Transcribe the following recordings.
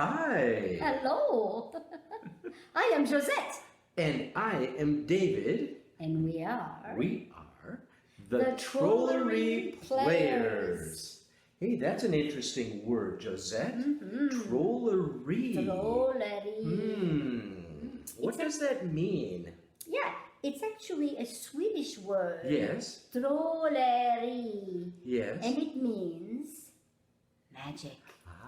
Hi. Hello. I am Josette. And I am David. And we are the Trolleri Players. Hey, that's an interesting word, Josette. Trolleri. Trolleri. What does that mean? Yeah, it's actually a Swedish word. Yes. Trolleri. Yes. And it means magic.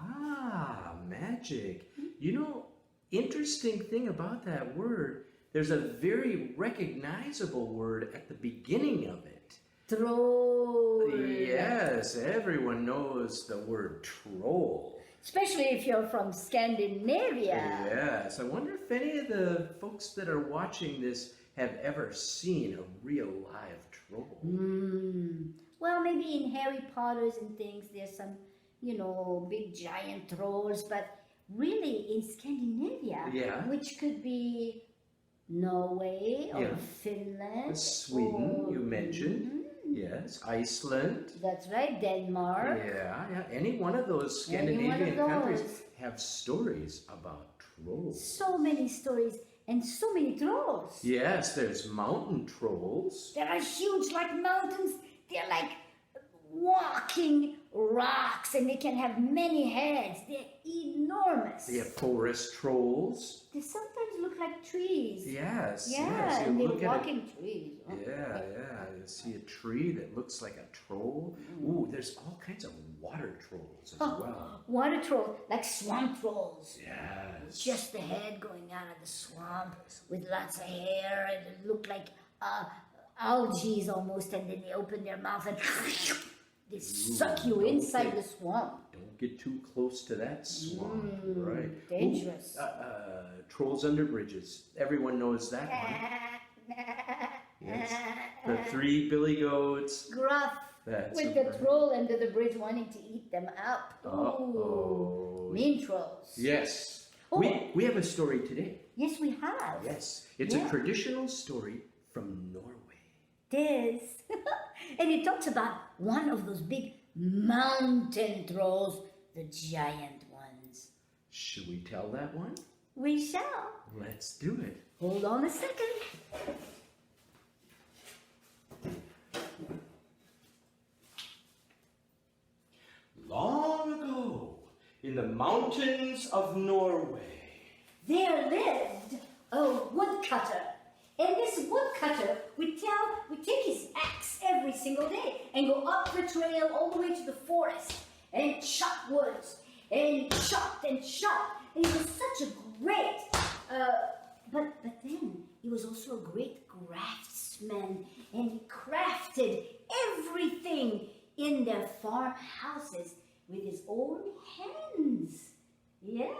Ah, magic. You know, interesting thing about that word, there's a very recognizable word at the beginning of it. Troll. Yes, everyone knows the word troll. Especially if you're from Scandinavia. Yes, I wonder if any of the folks that are watching this have ever seen a real live troll. Well, maybe in Harry Potter's and things, there's some, big giant trolls, but really in Scandinavia, which could be Norway or Finland. Sweden, you mentioned. Yes, Iceland. That's right, Denmark. Yeah. Any one of those Scandinavian countries have stories about trolls. So many stories and so many trolls. Yes, there's mountain trolls. They are huge like mountains. They're like walking rocks and they can have many heads. They're enormous. They have forest trolls. They sometimes look like trees. Yes. Yeah, and they're walking trees. Yeah. You see a tree that looks like a troll. Ooh, there's all kinds of water trolls as well. Water trolls, like swamp trolls. Yes. Just the head going out of the swamp with lots of hair and it look like algae almost, and then they open their mouth and they suck you inside the swamp. Don't get too close to that swamp, right? Dangerous. Trolls under bridges. Everyone knows that one. Yes. The three billy goats. Gruff. That's with the troll under the bridge wanting to eat them up. Ooh. Mean trolls. Yes. Oh. We have a story today. Yes, we have. Yes. It's a traditional story from Norway. This. And it talks about one of those big mountain trolls, the giant ones. Should we tell that one? We shall. Let's do it. Hold on a second. Long ago, in the mountains of Norway, there lived a woodcutter. And this woodcutter would take his axe every single day and go up the trail all the way to the forest and chop woods and chopped and chopped. And he was such a great, but then he was also a great craftsman, and he crafted everything in their farmhouses with his own hands. Yes.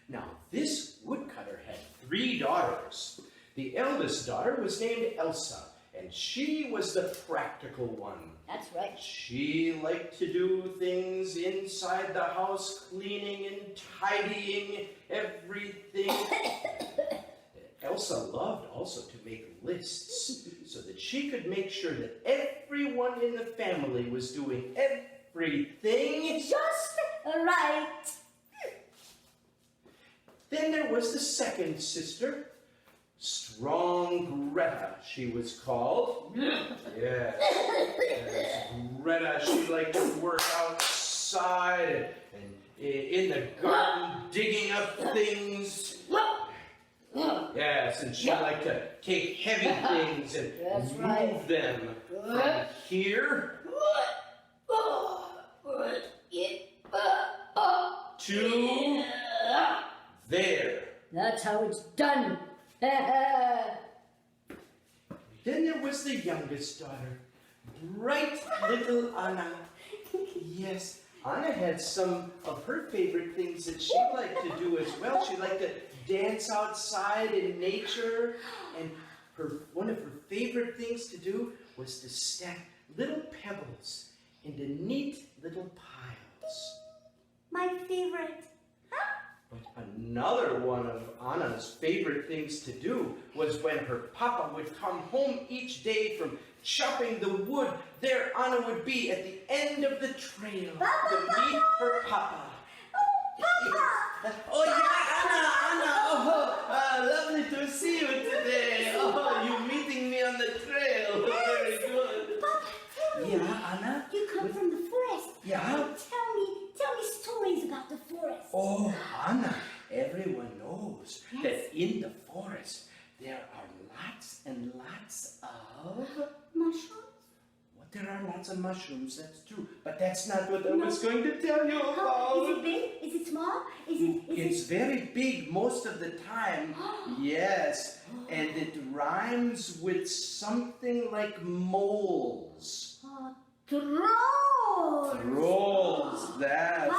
Now, this woodcutter had 3 daughters. The eldest daughter was named Elsa, and she was the practical one. That's right. She liked to do things inside the house, cleaning and tidying everything. Elsa loved also to make lists so that she could make sure that everyone in the family was doing everything just right. Then there was the second sister, Strong Greta, she was called. Yes, Greta, she liked to work outside and in the garden, digging up things. Yes, and she liked to take heavy things and move them from here to there. That's how it's done. Then there was the youngest daughter, bright little Anna. Yes, Anna had some of her favorite things that she liked to do as well. She liked to dance outside in nature, and one of her favorite things to do was to stack little pebbles into neat little piles. My favorite. But another one of Anna's favorite things to do was when her papa would come home each day from chopping the wood, there Anna would be at the end of the trail to meet her papa. Oh, Papa! Oh, yeah, Anna. Oh, lovely to see you today. Oh, you're meeting me on the trail. Very good. Papa, tell me. Yeah, Anna? You come from the forest. Yeah? Tell me stories about the forest. Oh, Anna, everyone knows that in the forest there are lots and lots of... Mushrooms? Well, there are lots of mushrooms, that's true. But that's not what I was going to tell you about. Is it big? Is it small? It's very big most of the time. Yes, and it rhymes with something like moles. Trolls! Trolls, that's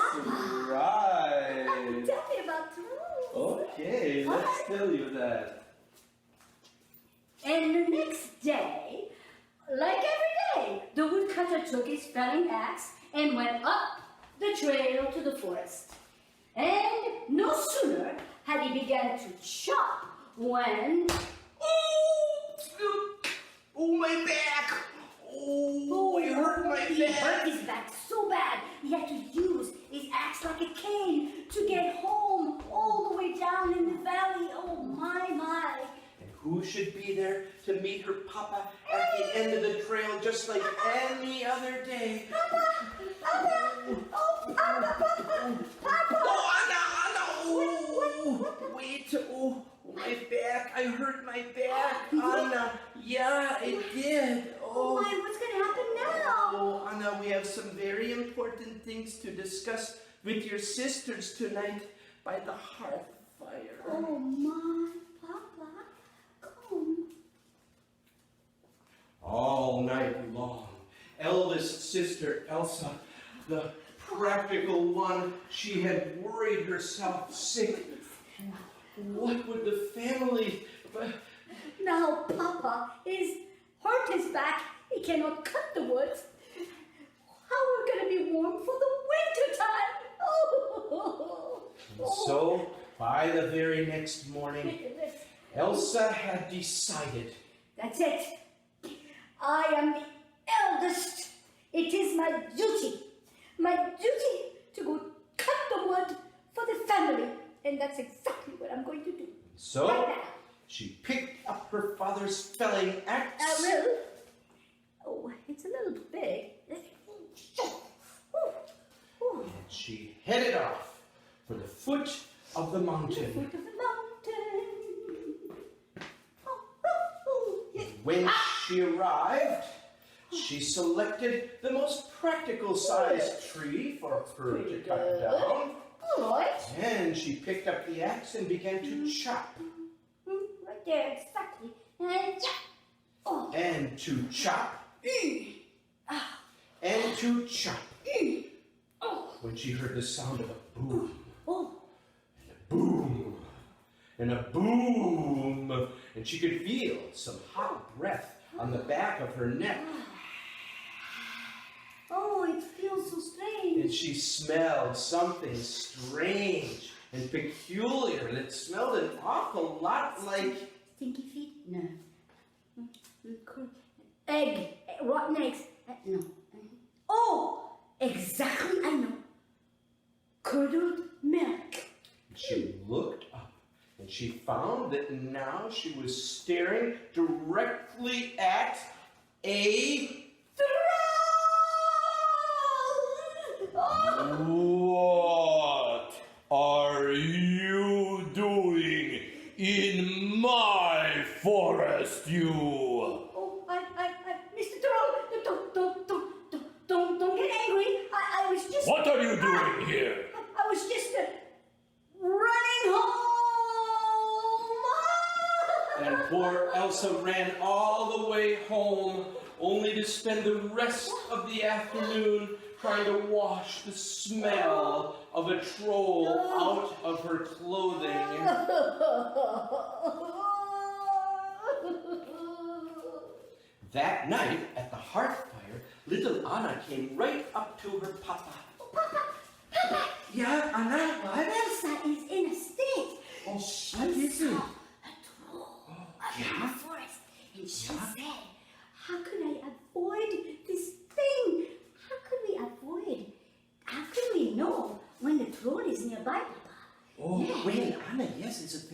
right. Tell me about trolls. Okay, let's tell you that. And the next day, like every day, the woodcutter took his felling axe and went up the trail to the forest. And no sooner had he begun to chop when... Oh, my back! Oh, I hurt my He back. hurt his back so bad, he had to use his axe like a cane to get home all the way down in the valley. Oh, my. And who should be there to meet her papa at the end of the trail just like any other day? Papa! Oh, Papa! Oh, Anna! Oh, wait. Oh, my back. I hurt my back. Anna. Yeah, it did. Oh, my, what's going to happen now? Oh, Anna, we have some very important things to discuss with your sisters tonight by the hearth fire. Oh, my, Papa, come. All night long, eldest sister Elsa, the practical one, she had worried herself sick. What would the family... Now Papa is hurt his back. He cannot cut the wood. How are we going to be warm for the winter time? Oh. So, by the very next morning, Elsa had decided. That's it. I am the eldest. It is my duty to go cut the wood for the family. And that's exactly what I'm going to do. So, right now. she picked up her father's felling axe. Will? Oh, it's a little big. And she headed off for the foot of the mountain. Foot of the mountain. When she arrived, she selected the most practical sized tree for her to cut down. Good. And she picked up the axe and began to chop. Right there, exactly. And chop. Oh. And to chop. And to chop. Oh. When she heard the sound of a boom. Oh. And a boom. And a boom. And she could feel some hot breath on the back of her neck. Oh, it feels so strange. And she smelled something strange and peculiar. And it smelled an awful lot like... Stinky feet? No. Egg. Rotten eggs? No. Oh! Exactly, I know. Curdled milk. She looked up and she found that now she was staring directly at a... What are you doing in my forest, you? Oh, Mr. Troll, don't get angry. I was just... What are you doing here? I was just running home. And poor Elsa ran all the way home, only to spend the rest of the afternoon trying to wash the smell of a troll out of her clothing. That night, at the hearth fire, little Anna came right up to her papa. Oh, Papa! Yeah, Anna, what? Elsa is in a state. Oh, what She is it? saw a troll up in the forest, and she said, how can I avoid this thing? How can we know when the troll is nearby, Papa?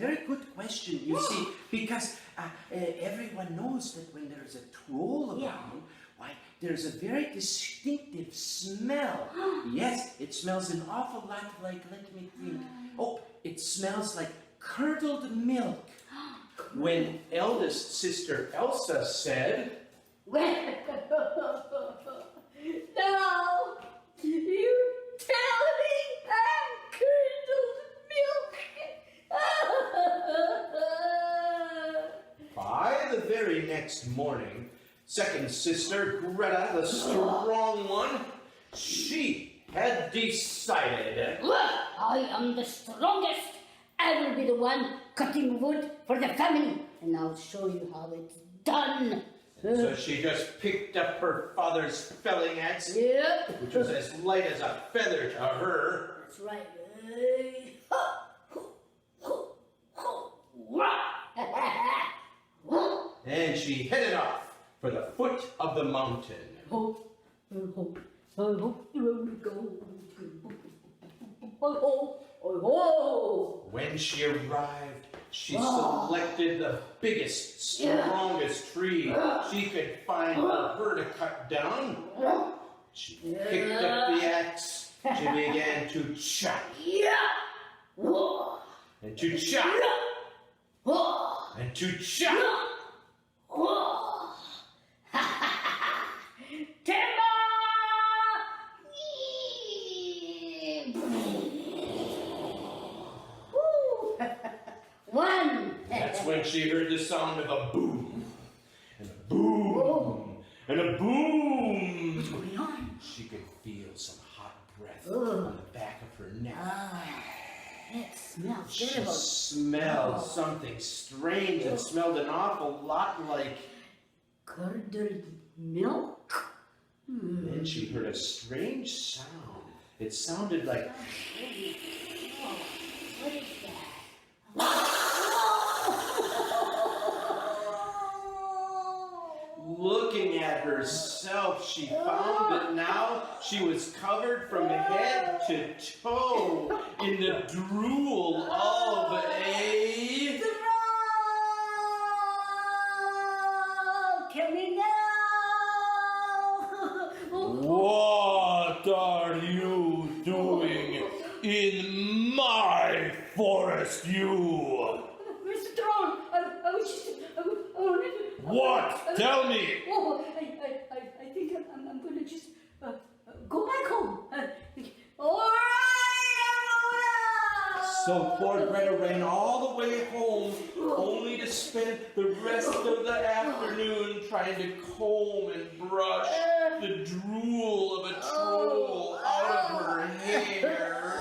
very good question, you see, because everyone knows that when there's a troll around, why, there's a very distinctive smell. Yes, it smells an awful lot like, let me think, it smells like curdled milk. When eldest sister Elsa said, well, now you tell me I'm curdled milk. by the very next morning, second sister Greta, the strong one, she had decided. I am the strongest. I will be the one cutting wood for the family, and I'll show you how it's done. So she just picked up her father's felling axe, which was as light as a feather to her. That's right. And she headed off for the foot of the mountain. When she arrived, she selected the biggest, strongest tree she could find for her to cut down. She picked up the axe. She began to chop. And to chop. And to chop. One. That's when she heard the sound of a boom, and a boom, and a boom. What's going on? She could feel some hot breath on the back of her neck. It smells She terrible. smelled something strange and smelled an awful lot like... Curdled milk? Then she heard a strange sound. It sounded like... What is that? Looking at herself, she found that now she was covered from head to toe in the drool of a... Kill me now! What are you doing in my forest, you? Mr. Troll, I was just... What? Tell me! Oh, I think I'm going to just go back home. All right! So poor Greta ran all the way home, only to spend the rest of the afternoon trying to comb and brush the drool of a troll out of her hair.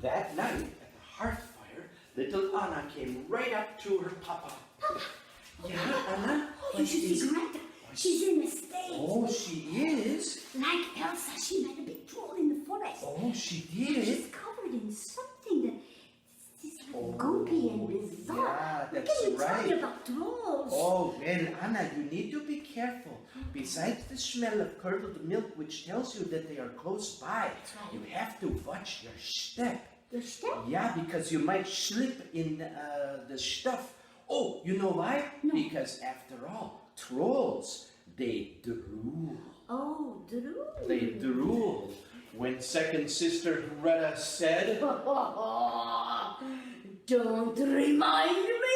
That night, at the hearth fire, little Anna came right up to her papa. Papa. Yeah, Anna? Oh, you should see Greta. She's in the States. Oh, she is? Like Elsa, she met a big troll in the forest. Oh, she She's did? covered in something that is like goopy and bizarre. Yeah, What that's can you tell me right. about trolls? Oh, well, Anna, you need to be careful. Besides the smell of curdled milk, which tells you that they are close by, right. you have to watch your step. Your step? Yeah, because you might slip in the stuff. Oh, you know why? No. Because after all, trolls, they drool. Oh, drool. They drool. When second sister Greta said, Don't remind me.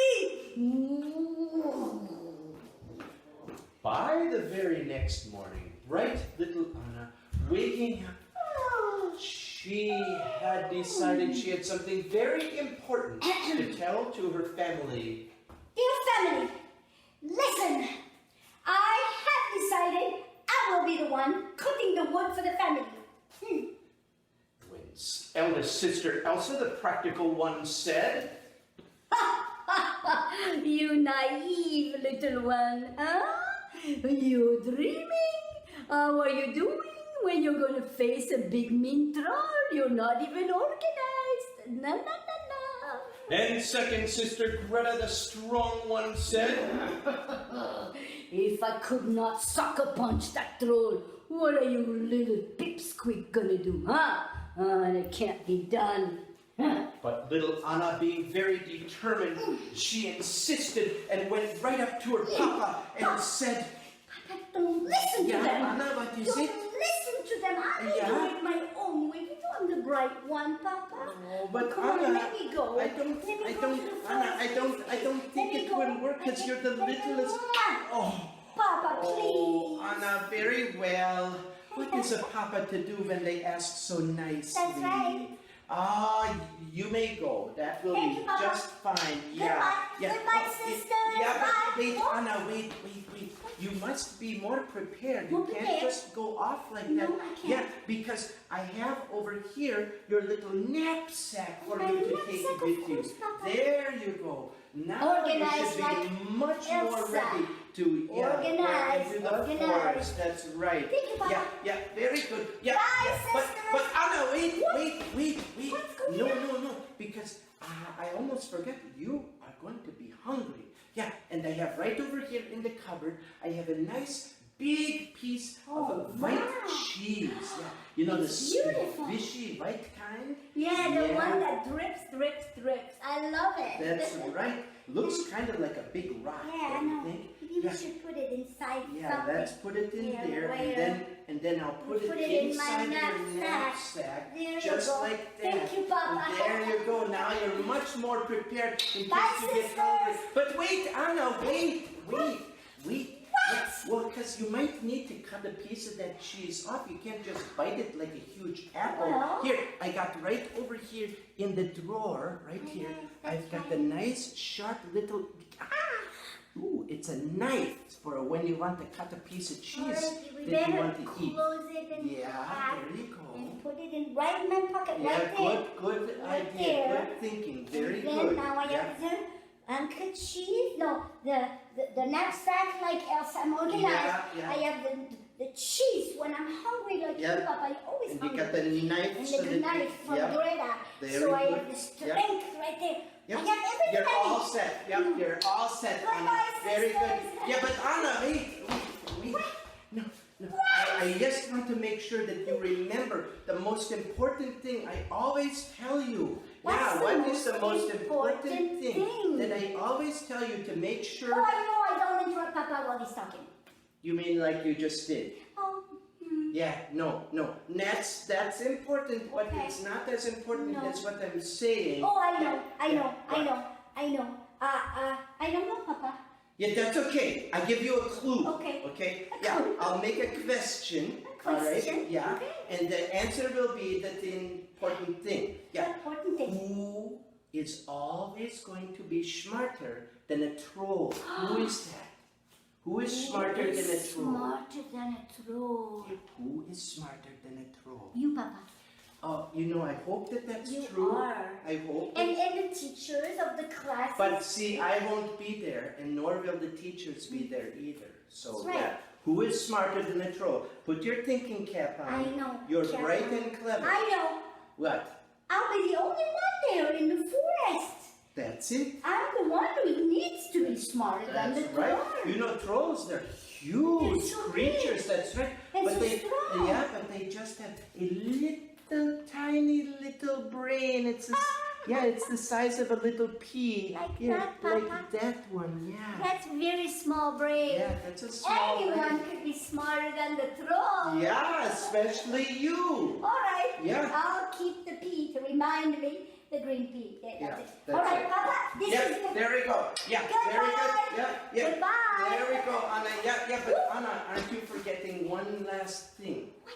by the very next morning, bright little Anna, waking up, she had decided she had something very important to tell to her family. Dear family, listen. I have decided I will be the one cutting the wood for the family. When eldest sister Elsa, the practical one, said, You naive little one, huh? You dreaming? How are you doing when you're going to face a big mean troll? You're not even organized. No. and second sister Greta, the strong one, said, If I could not sucker punch that troll, what are you little pipsqueak gonna do, huh? and it can't be done. But little Anna, being very determined, she insisted and went right up to her papa and said, Papa, don't listen to yeah, them. Anna, what is Don't it? listen to them. I will do it my own way. You know I'm the bright one, Papa. Oh, but Come Anna, on, let me go. I don't think it will work because you're the littlest. Oh, Papa, please. oh, Anna, very well. What is a papa to do when they ask so nicely? That's right. Ah, you may go. That will Thank be you, Papa. just fine. Goodbye. Yeah. Goodbye, Oh, sister. Yeah, Bye. but wait, Anna, wait. You must be more prepared. You More can't prepared? just go off like No, that. I can't. Yeah, because I have over here your little knapsack for My you to take knapsack, with of you. course, Papa. There you go. Now Organized you should be like much more Elsa. ready to go Organized, into the organized. forest. That's right. Thank you, Papa. Yeah, very good. Yeah, Bye, but sisters. Anna, wait. What's going No, because I almost forgot. You are going to be hungry. Yeah, and I have right over here in the cupboard, I have a nice big piece of white wow. cheese. Yeah, you know It's the beautiful. fishy white kind? Yeah, the one that drips. I love it. That's right. Looks kind of like a big rock, Yeah, I don't you know. think? Maybe we Yeah. should put it inside Yeah, something. let's put it in Yeah, there, where? and then I'll put Put it it in inside my your knapsack. knapsack, There you just go. like that. Thank you, Papa. And there you go. Now you're much more prepared in Bye, case you get sisters. hungry. But wait, Anna, wait. What? Well, because you might need to cut a piece of that cheese off. You can't just bite it like a huge apple. Well. Here, I got right over here in the drawer, right here. I've got the nice, sharp little. Ooh, it's a knife for when you want to cut a piece of cheese Alright, we that you better want to eat. close it and Yeah, there you go. and put it in right in my pocket, Yeah, right there. good Right idea. there. Good thinking. Very And then good. now I Yeah. have the Uncle cheese. No, the knapsack like Elsa. I'm organized. Yeah. I have the cheese when I'm hungry like Yeah. you, Papa. I'm always And you hungry. got the knife. And so the that knife from yeah. Greta. Very So I good. have the strength right there. Yep. I have everything You're I all need. set. Yep, you're all set, Goodbye, Anna. Very good. sisters. Yeah, but Anna, wait. No. I just want to make sure that you remember the most important thing I always tell you. What's the what is the most most important important thing thing? that I always tell you to make sure? Oh, I know. I don't interrupt Papa while he's talking. You mean like you just did? Oh. Yeah, no. That's important, but Okay. it's not as important No. as what I'm saying. Oh, I know. I Yeah, know. I what? know. I don't know, Papa. Yeah, that's okay. I give you a clue. Okay. Okay? A Yeah, clue. I'll make a question. A question, All right? Yeah. okay. And the answer will be the important thing. Yeah. Important thing. Who is always going to be smarter than a troll? Who is that? Who is smarter than a troll? Smarter than a troll. Who is smarter than a troll? You, Papa. Oh, I hope that that's You true. are. I hope. And the teachers of the classes. But see, I won't be there, and nor will the teachers be there either. So, That's right. yeah. Who is smarter than a troll? Put your thinking cap on. I know. You're Cap bright on. and clever. I know. What? I'll be the only one there in the forest. That's it. I'm the one who needs to be smarter than the That's right. troll. Trolls, they're huge They're so creatures. big. That's right. And but so they, strong. yeah, but they just have a tiny little brain. It's it's the size of a little pea. Like yeah, that, Papa? like that one. Yeah. That's very small brain. Yeah, that's a small Anyone brain. could be smarter than the troll. Yeah, especially you. All right. Yeah. I'll keep the pea to remind me. The green pea. Yeah, Yeah, that's it. that's All right, it. Papa. This is Yeah, the... there we go. Yeah, very good. Yeah. Goodbye. There we go, Anna. Yeah, but Anna, aren't you forgetting one last thing? What?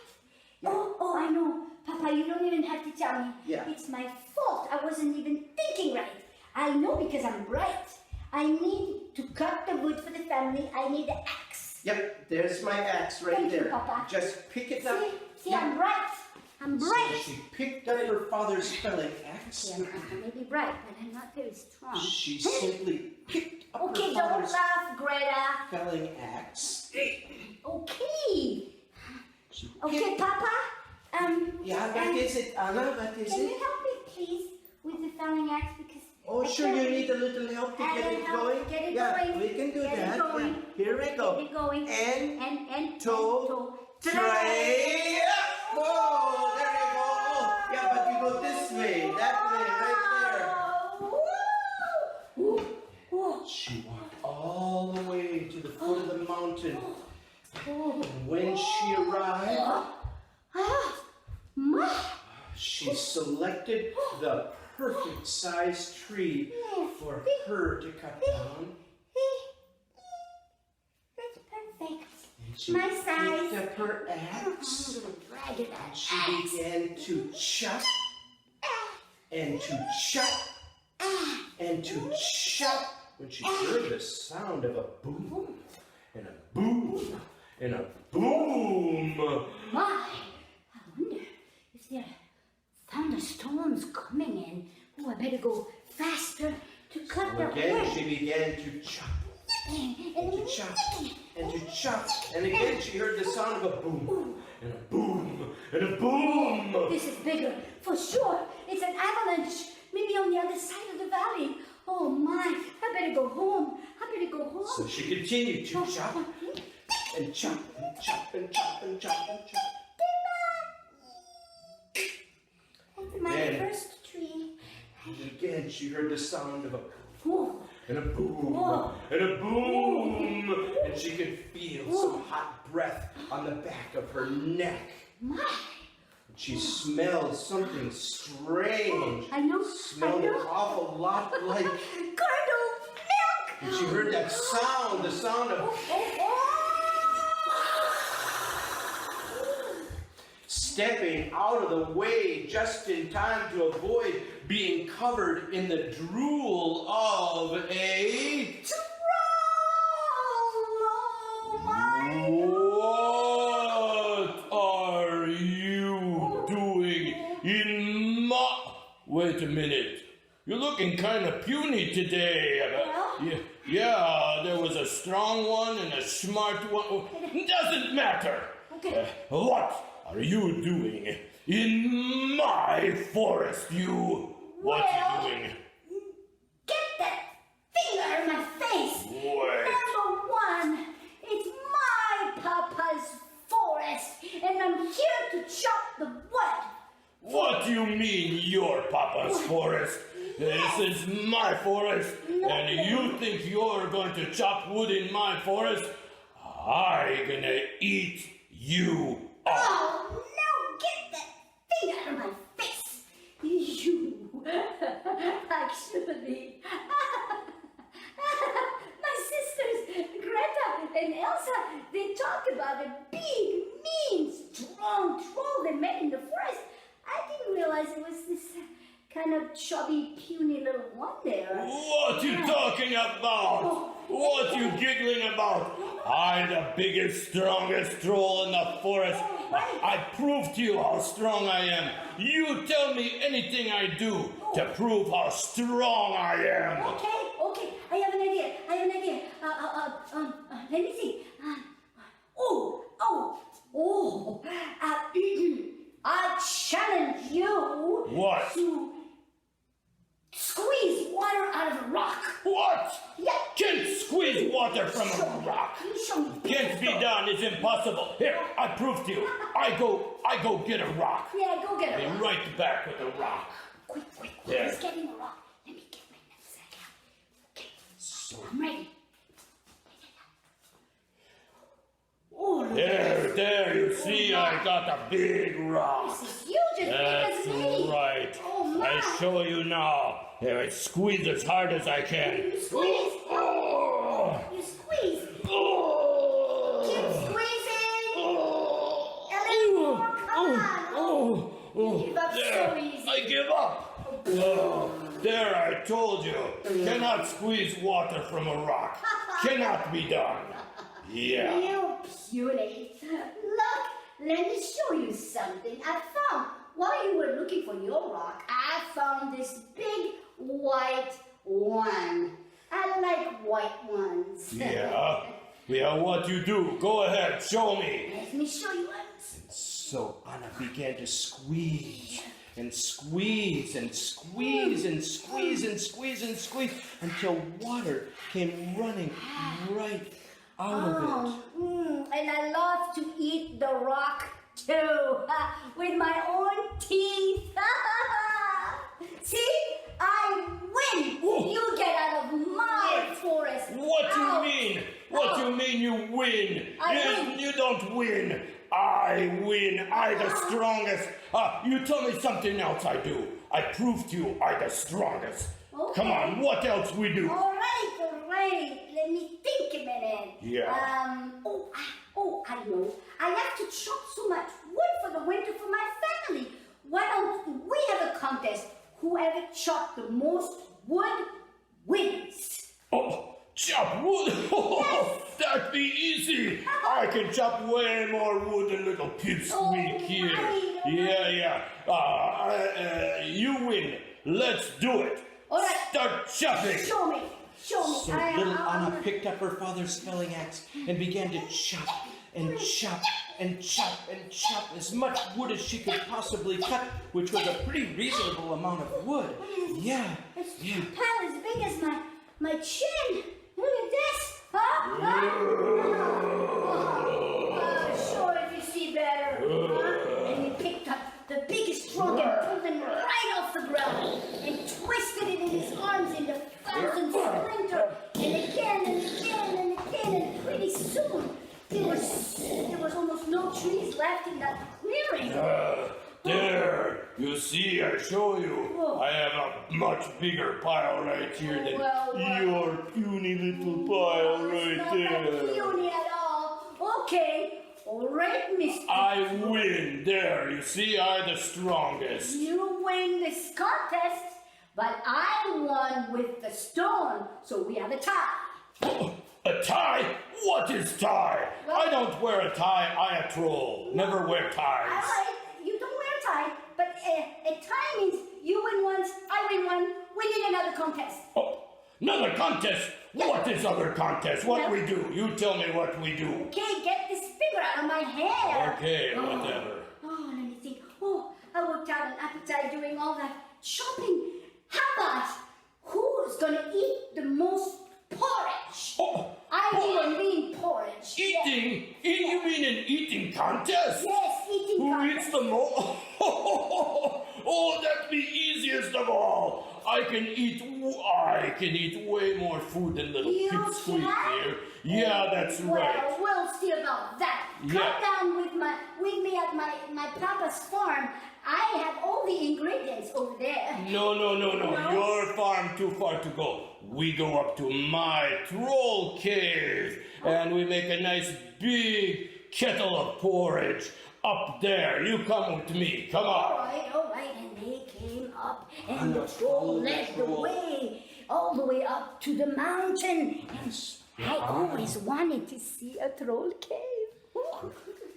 Yeah. Oh, I know. Papa, you don't even have to tell me. Yeah. It's my fault. I wasn't even thinking right. I know because I'm bright. I need to cut the wood for the family. I need an axe. Yep, there's my axe right Thank you, there. Papa. Just pick it up. See, I'm bright. I'm bright. So she picked up her father's felling axe. Yeah, I may be bright, but I'm not very strong. She simply picked up Okay, her don't father's laugh, Greta. felling axe. Okay. She Okay, picked- Papa. Yeah, what is it, Anna? What is Can it? you help me, please, with the felling axe? Because Oh, I sure, can't you need a little help to I get need it help going. to get it yeah, going. we can do Get it that. going. Yeah. Here we go. Get it going. And and toe, tray. Whoa, there you go. the perfect sized tree for her to cut down. That's perfect. And she My size. picked up her axe. Drag it out. She began to chop and to chop and to chop when she heard the sound of a boom and a boom and a boom. My, I wonder if there are thunderstorms coming in. Oh, I better go faster to cut So the again, wood. she began to chop and to chop and to chop. And again, she heard the sound of a boom and a boom and a boom. This is bigger, for sure. It's an avalanche, maybe on the other side of the valley. Oh my, I better go home. I better go home. So she continued to chop and chop and chop and chop and chop and chop. That's my Then- first tree. And again, she heard the sound of a Oh, and a boom Whoa. and a boom, and she could feel some hot breath on the back of her neck. my. She smelled something strange. I know. Smelled an awful lot like. Curdled milk. And she heard that sound, the sound of stepping out of the way just in time to avoid being covered in the drool of a. What are you doing in my... Wait a minute. You're looking kind of puny today. Yeah, there was a strong one and a smart one. Doesn't matter. Okay. What are you doing in my forest, you? What Well, you doing? Get that finger out of my face. What? Number one, it's my papa's forest, and I'm here to chop the wood. What do you mean, your papa's forest? This is my forest, and you think you're going to chop wood in my forest? I'm gonna eat you up. Oh, no, get that finger out of my face. You, actually. My sisters, Greta and Elsa, they talked about a big, mean, strong troll they met in the forest. I didn't realize it was this kind of chubby, puny little one there. What you talking about? What you giggling about? I'm the biggest, strongest troll in the forest. I proved to you how strong I am. You tell me anything I do to prove how strong I am. Okay, I have an idea. Let me see. I challenge you What? to squeeze water out of a rock. What? Yeah. Can't squeeze water from a rock. You show me. Can't be done. It's impossible. Here, I prove to you. I go get a rock. Yeah, go get Be it. right back with a rock. Quick. Yeah. He's getting a rock. Let me get my knapsack out. Okay, So I'm ready. Oh, look. there, you see, I got a big rock. This is huge, as big That's as me. right. Oh, my. I show you now. Here, I squeeze as hard as I can. You squeeze. Oh. You squeeze. Oh. Keep squeezing. Oh. A little more. Come on. You give up There, so easy. I give up. Oh. There, I told you. Cannot squeeze water from a rock. Cannot be done. Yeah. You puny. Look, let me show you something I found. While you were looking for your rock, I found this big white one. I like white ones. Yeah, what you do? Go ahead, show me. Let me show you once. So Anna began to squeeze and squeeze and squeeze and squeeze and squeeze and squeeze until water came running right out of it. And I love to eat the rock too, with my own teeth. See, I win. Whoa. You get out of my forest. What do you Out. mean? What do you mean you win? I win. You don't win. I win. I the strongest. You tell me something else I do. I prove to you I'm the strongest. Okay. Come on, what else we do? All right. Let me think a minute. Yeah. I know. I have to chop so much wood for the winter for my family. Why don't we have a contest? Whoever chopped the most wood wins. Oh, chop wood? That'd be easy. I can chop way more wood than little pipsqueak here. Right. Yeah. You win. Let's do it. All right. Start chopping. Show me. So little Anna picked up her father's felling axe and began to chop and chop and chop and chop as much wood as she could possibly cut, which was a pretty reasonable amount of wood. Yeah. It's a pile as big as my chin. Look at this. Sure, if you see better. And he picked up the biggest trunk and pulled him right off the ground and twisted it in his arms into 1,000 splinters. And again and again and again, and pretty soon there was almost no trees left in that clearing. There, you see, I show you. I have a much bigger pile right here than your puny little pile right Not there. that puny at all. Okay, all right, Mister. I win. There, you see, I'm the strongest. You win this contest, but I won with the stone, so we have a tie. A tie? What is tie? I don't wear a tie. I a troll. Never wear All ties. right, you don't wear a tie, but a tie means you win once, I win one. We need another contest. Oh, another contest? What is other contest? What we do? You tell me what we do. Okay, get this finger out of my hair. Okay, whatever. Oh, let me think. Oh, I worked out an appetite doing all that shopping. How about who's gonna eat the most porridge? Oh, I mean porridge. eating? You mean an eating contest? Yes, eating Who contest. eats the most? Oh, that's the easiest of all. I can eat way more food than little You pipsqueak can? here. Yeah, that's right. Well, we'll see about that. Yeah. Come down with me at my papa's farm. I have all the ingredients over there. No. Your farm too far to go. We go up to my troll cave and we make a nice big kettle of porridge up there. You come with me. Come on. All right, and they came up, and the troll led the way, all the way up to the mountain. And I always wanted to see a troll cave.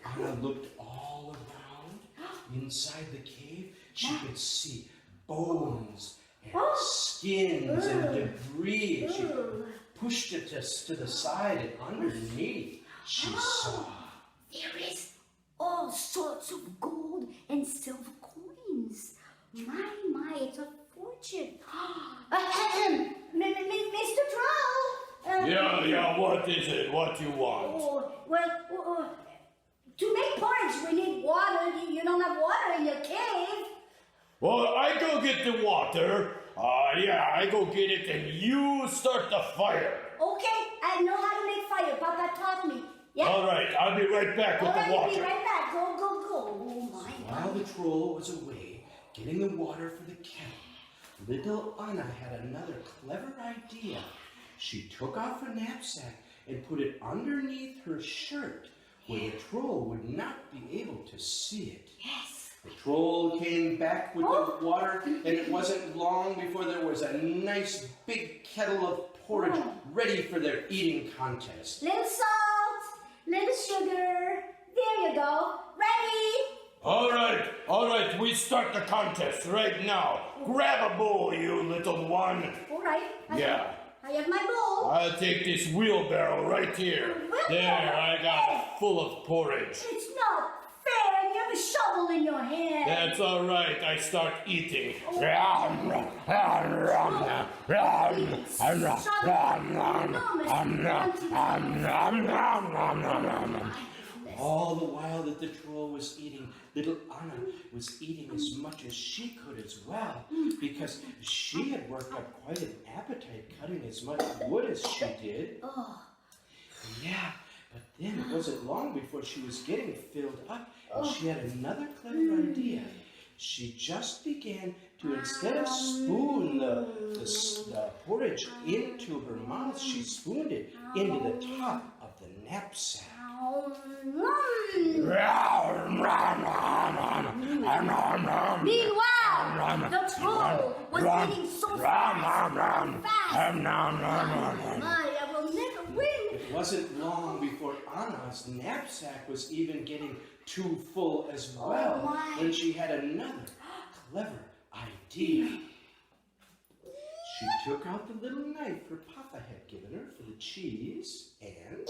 Anna looked all around. Inside the cave, she could see bones and skins and debris. She pushed it to the side, and underneath she saw. There is all sorts of gold and silver coins. My, it's a fortune. Mr. Troll. Yeah, what is it? What you want? To make porridge, we need water. You don't have water in your cave. Well, I go get the water. I go get it and you start the fire. Okay, I know how to make fire. Papa taught me. Yeah? All right, I'll be right back with the All right, water. be right back. Go. Oh, my While God. the troll was away getting the water for the kettle, little Anna had another clever idea. She took off her knapsack and put it underneath her shirt where the troll would not be able to see it. Yes. The troll came back with the water, and it wasn't long before there was a nice big kettle of porridge ready for their eating contest. Little salt, little sugar. There you go. Ready? All right, we start the contest right now. Grab a bowl, you little one. All right. Yeah. I have my bowl. I'll take this wheelbarrow right here. Wheelbarrow? There, I got it full of porridge. It's not fair. You have a shovel in your hand. That's all right, I start eating. All the while that the troll was eating, little Anna was eating as much as she could as well, because she had worked up quite an appetite cutting as much wood as she did. Oh. Yeah, but then it wasn't long before she was getting filled up, and she had another clever idea. She just began to instead of spoon the porridge into her mouth, she spooned it into the top of the knapsack. Meanwhile, the troll was eating so fast. I will never win. It wasn't long before Anna's knapsack was even getting too full as well, when she had another clever idea. She took out the little knife her papa had given her for the cheese, and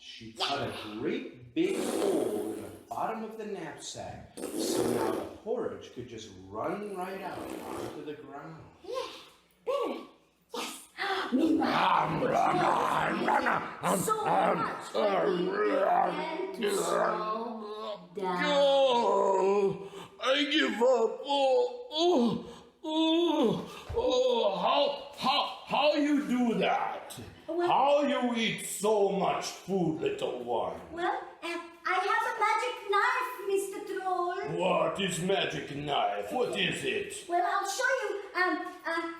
she cut a great big hole in the bottom of the knapsack, so now the porridge could just run right out onto the ground. Yeah, better. Yes. Meanwhile, the troll was so much that he began to slow down. Oh, I give up. How you do that? Well, How you eat so much food, little one? Well, I have a magic knife, Mr. Troll. What is magic knife? What is it? Well, I'll show you.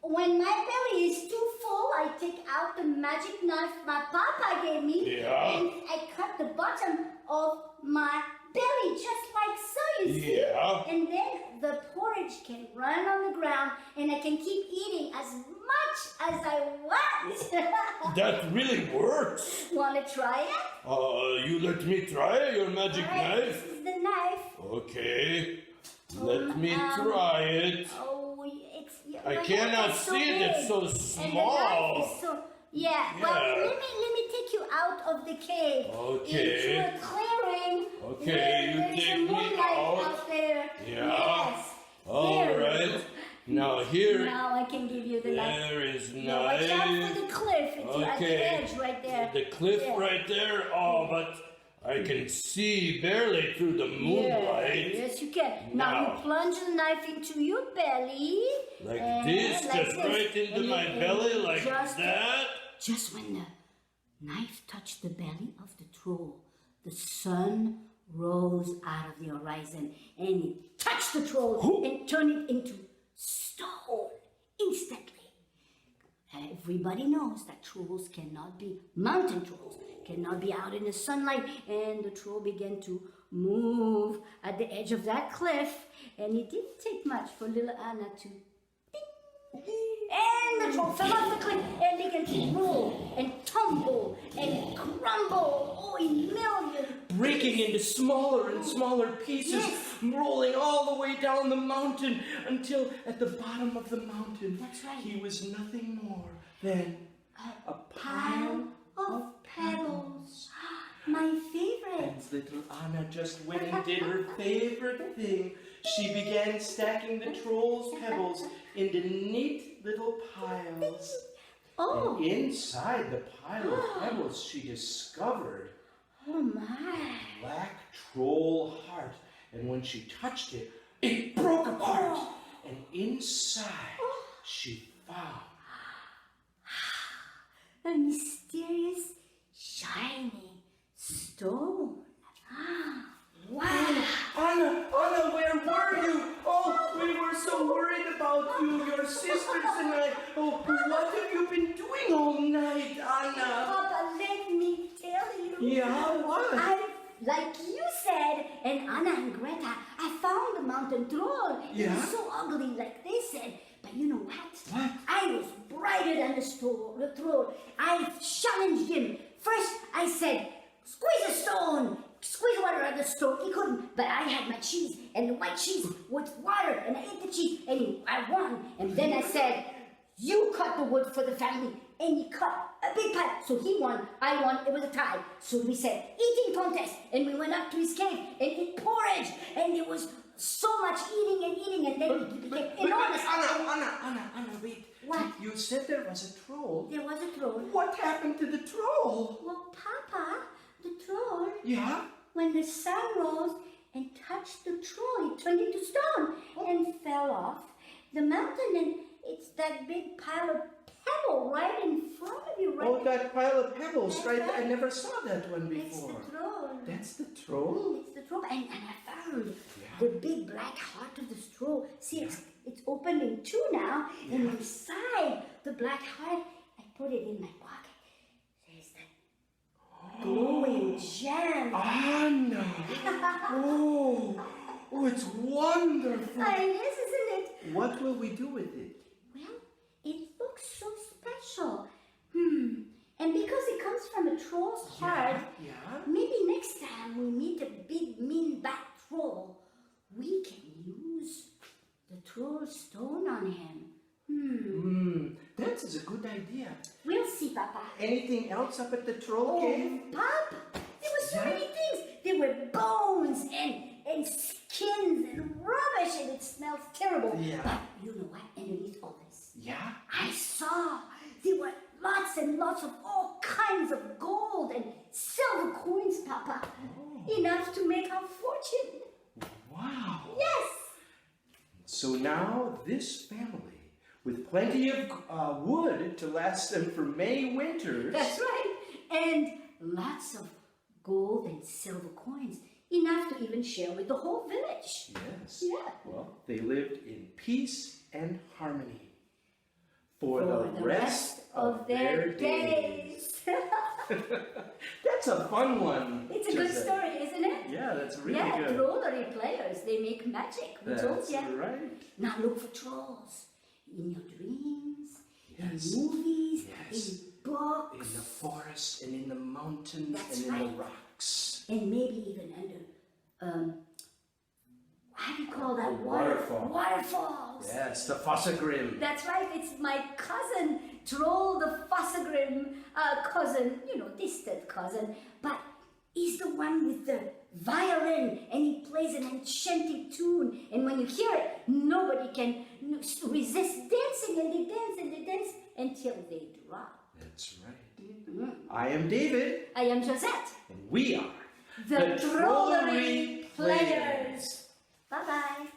When my belly is too full, I take out the magic knife my papa gave me, Yeah. and I cut the bottom of my belly just like so, you see. Yeah. And then the porridge can run on the ground, and I can keep eating as much as I want. That really works. Want to try it? You let me try your magic All right, knife? this is the knife. Okay. Let me try it. Oh, I my cannot hand is so see it. It's big. so And the small. knife is so, yeah. Well, Yeah. let me take you out of the cave. Okay. Into a clearing. Okay, where you there's take some me moonlight out. there. Yeah. Yes. All There. right. Now here, Now I can give you the knife. there is Now watch out for knife. the cliff. It's at the Okay. edge right there. The cliff Yeah. right there. Oh, but I can see barely through the moonlight. Yes, you can. Now Now. you plunge the knife into your belly. Like and this, like just this. right into And my you- belly, and like that. Just when the knife touched the belly of the troll, the sun rose out of the horizon and it touched the troll and turned it into stone instantly. Everybody knows that trolls cannot be, mountain trolls cannot be out in the sunlight, and the troll began to move at the edge of that cliff, and it didn't take much for little Anna to and the troll fell off the cliff and began to roll and tumble and crumble, oh, in millions. Breaking into smaller and smaller pieces, Yes. rolling all the way down the mountain until at the bottom of the mountain, That's right. he was nothing more than a pile of pebbles. My favorite. And little Anna just went and did her favorite thing. She began stacking the troll's pebbles into neat little piles. Oh, And inside the pile of pebbles, she discovered oh my. black troll heart, and when she touched it, it broke apart, and inside she found A mysterious, shiny stone. Wow. Anna, where were you? Oh, we were so worried about you, your sisters and I. Oh, what have you been doing all night, Anna? Papa, let me tell you. Yeah, what? Like you said, and Anna and Greta, I found the mountain troll. It Yeah? was so ugly, like they said. But you know what? What? I was brighter than the troll. I challenged him. First, I said, squeeze a stone. Squeeze water out of the stone. He couldn't, but I had my cheese and the white cheese with water, and I ate the cheese, and I won. And then I said, you cut the wood for the family, and he cut a big pile. So he won, I won, it was a tie. So we said, eating contest, and we went up to his cave and ate porridge, and it was so much eating, and then he became enormous. Anna, wait. What? You said there was a troll. There was a troll. What happened to the troll? Well, Papa, the troll, Yeah? when the sun rose and touched the troll, it turned into stone and fell off the mountain, and It's that big pile of pebble right in front of you, right? Oh, that pile of pebbles, That's right? right. I never saw that one It's before. the troll. That's the troll? It's the troll. And I found Yeah. the big black heart of the troll. See, it's open in two now. And inside the black heart, I put it in my pocket. There's that glowing gem. Ah, no. Oh, it's wonderful. It is, isn't it? What will we do with it? Well, it looks so special. And because it comes from a troll's heart, Yeah. maybe next time we meet a big mean bad troll, we can use the troll stone on him. That is a good idea. We'll see, Papa. Anything else up at the troll cave? Papa, there were so many things. There were bones and skins and rubbish, and it smells terrible. Yeah. But you know what? Underneath all this, Yeah. I saw there were lots and lots of all kinds of gold and silver coins, Papa. Enough to make our fortune. Wow. Yes. So now this family, with plenty of wood to last them for many winters. That's right. And lots of gold and silver coins. Enough to even share with the whole village. Yes. Yeah. Well, they lived in peace and harmony for the rest of their days. That's a fun one. It's a good Josette. story, isn't it? Yeah, that's really Yeah, good. Trolleri players, they make magic. We told That's you. right. Now look for trolls in your dreams, Yes. in movies, Yes. in books, In the forest and in the mountains That's and in the right. rocks. and maybe even under, how do you call that? Waterfall. Waterfalls. Yes, the Fossagrim. That's right, it's my cousin, Troll the Fossagrim, cousin, distant cousin, but he's the one with the violin, and he plays an enchanting tune, and when you hear it, nobody can resist dancing, and they dance until they drop. That's right. I am David, I am Josette, and we are the Trolleri Players. Bye-bye.